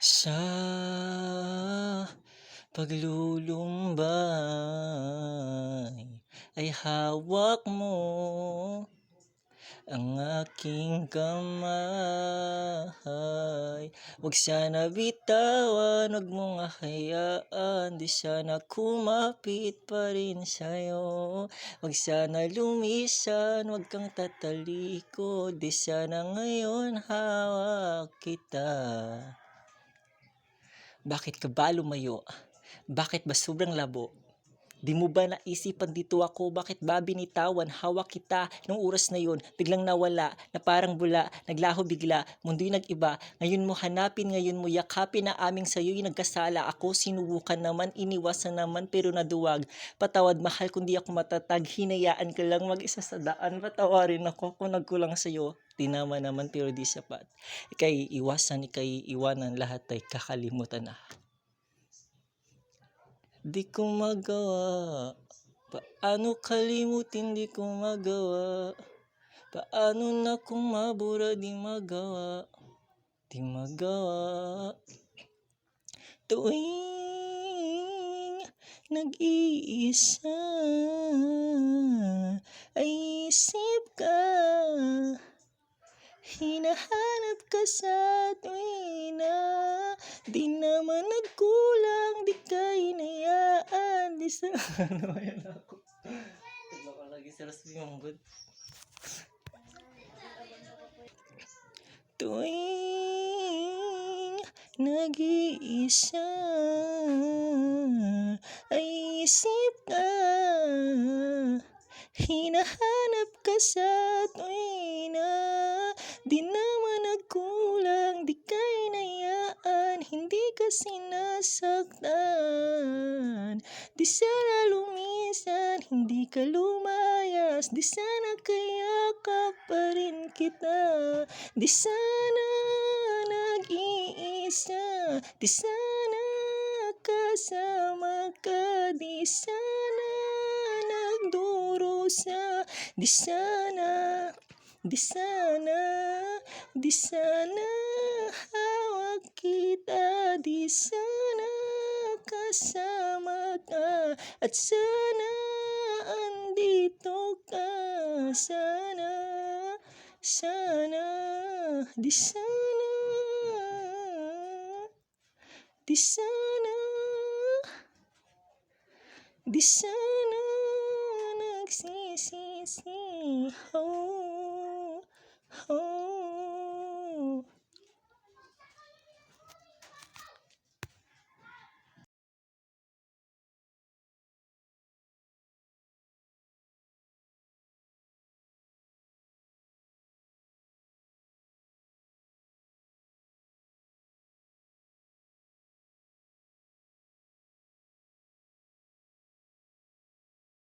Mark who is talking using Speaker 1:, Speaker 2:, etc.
Speaker 1: Sa paglulumbay ay hawak mo ang aking kamay. Huwag sana bitawan, huwag mong ahayaan, di sana kumapit pa rin sa'yo. Huwag sana lumisan, huwag kang tatalikod, di sana ngayon hawak kita. Bakit ka ba lumayo? Bakit ba sobrang labo? Di mo ba naisipan dito ako? Bakit ba binitawan? Hawak kita nung oras na yun. Biglang nawala, na parang bula. Naglaho bigla, mundo'y nag-iba. Ngayon mo hanapin, ngayon mo yakapin na aming sa'yo'y nagkasala. Ako sinubukan naman, iniwasan naman pero naduwag. Patawad mahal kung di ako matatag. Hinayaan ka lang mag-isa sa daan. Patawarin ako kung nagkulang sa'yo. Tinama naman pero di sapat. Ika'y iwasan, ika'y iwanan. Lahat ay kakalimutan na. Di ko magawa. Paano kalimutin di ko magawa? Paano na kung mabura di magawa? Di magawa. Tuwing nag-iisa ay isip ka, hinahanap ka sa tuwina. Di naman nagkulang, di ka hinayaan, di sa... Ano yan ako? Tagla ko lagi sa rasmi mong good. Tuwing nag-iisa ay isip ka, hinahanap ka sa tuwina. Di naman nagkulang, di ka hinayaan, hindi ka sinasaktan. Di sana lumisan, hindi ka lumayas, di sana kayakap pa rin kita. Di sana nag-iisa, di sana kasama ka, di sana nagdurusa, di sana, di sana, di sana hawak kita, di sana kasama ka, at sana andito ka, sana, sana, di sana, di sana, di sana nagsisisi, oh, oh.